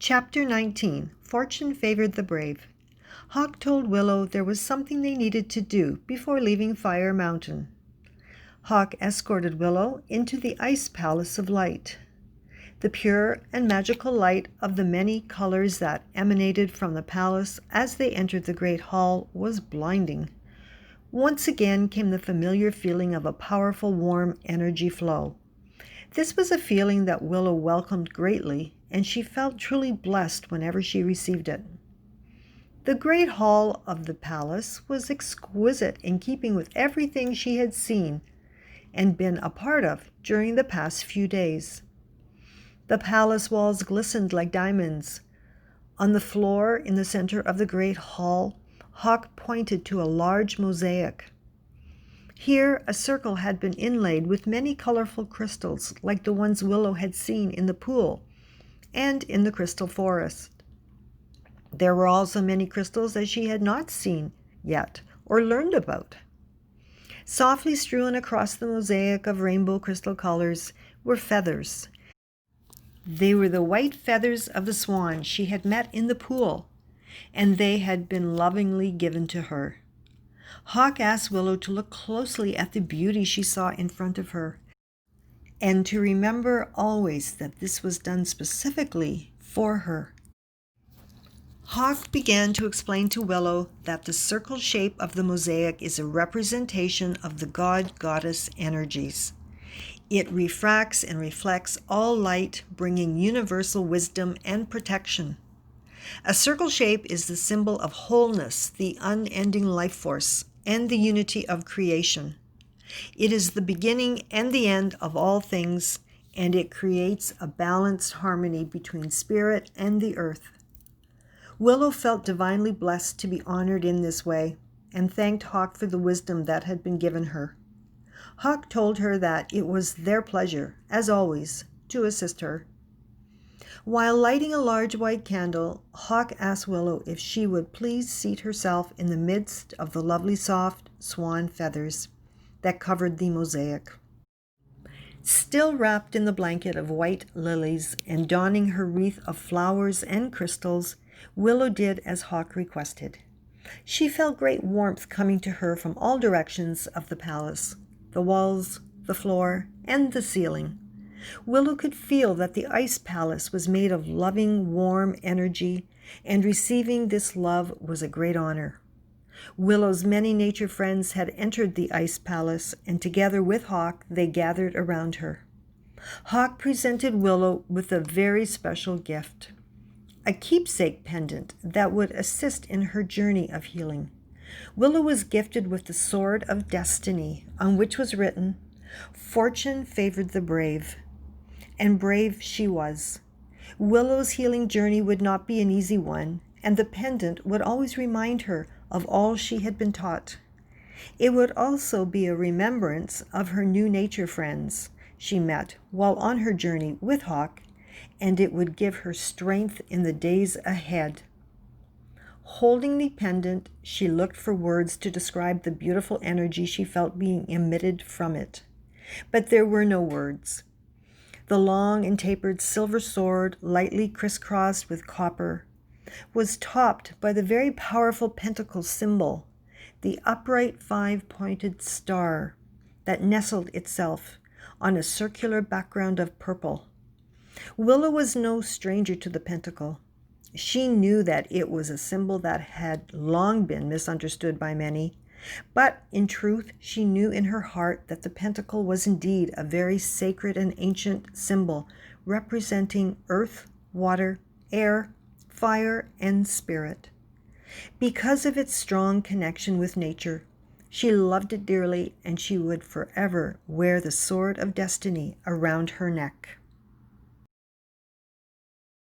Chapter 19. Fortune Favored the Brave. Hawk told Willow there was something they needed to do before leaving Fire Mountain. Hawk escorted Willow into the Ice Palace of Light. The pure and magical light of the many colors that emanated from the palace as they entered the great hall was blinding. Once again came the familiar feeling of a powerful, warm energy flow. This was a feeling that Willow welcomed greatly, and she felt truly blessed whenever she received it. The great hall of the palace was exquisite in keeping with everything she had seen and been a part of during the past few days. The palace walls glistened like diamonds. On the floor in the center of the great hall, Hawk pointed to a large mosaic. Here a circle had been inlaid with many colorful crystals like the ones Willow had seen in the pool and in the crystal forest. There were also many crystals that she had not seen yet or learned about. Softly strewn across the mosaic of rainbow crystal colors were feathers. They were the white feathers of the swan she had met in the pool, and they had been lovingly given to her. Hawk asked Willow to look closely at the beauty she saw in front of her, and to remember always that this was done specifically for her. Hawk began to explain to Willow that the circle shape of the mosaic is a representation of the god-goddess energies. It refracts and reflects all light, bringing universal wisdom and protection. A circle shape is the symbol of wholeness, the unending life force, and the unity of creation. It is the beginning and the end of all things, and it creates a balanced harmony between spirit and the earth. Willow felt divinely blessed to be honored in this way, and thanked Hawk for the wisdom that had been given her. Hawk told her that it was their pleasure, as always, to assist her. While lighting a large white candle, Hawk asked Willow if she would please seat herself in the midst of the lovely soft swan feathers that covered the mosaic. Still wrapped in the blanket of white lilies and donning her wreath of flowers and crystals, Willow did as Hawk requested. She felt great warmth coming to her from all directions of the palace, the walls, the floor, and the ceiling. Willow could feel that the ice palace was made of loving, warm energy, and receiving this love was a great honor. Willow's many nature friends had entered the ice palace, and together with Hawk, they gathered around her. Hawk presented Willow with a very special gift, a keepsake pendant that would assist in her journey of healing. Willow was gifted with the Sword of Destiny, on which was written, "Fortune favored the brave." And brave she was. Willow's healing journey would not be an easy one, and the pendant would always remind her of all she had been taught. It would also be a remembrance of her new nature friends she met while on her journey with Hawk, and it would give her strength in the days ahead. Holding the pendant, she looked for words to describe the beautiful energy she felt being emitted from it. But there were no words. The long and tapered silver sword, lightly crisscrossed with copper, was topped by the very powerful pentacle symbol, the upright five-pointed star that nestled itself on a circular background of purple. Willow was no stranger to the pentacle. She knew that it was a symbol that had long been misunderstood by many, but in truth she knew in her heart that the pentacle was indeed a very sacred and ancient symbol representing earth, water, air, fire, and spirit. Because of its strong connection with nature, she loved it dearly, and she would forever wear the Sword of Destiny around her neck.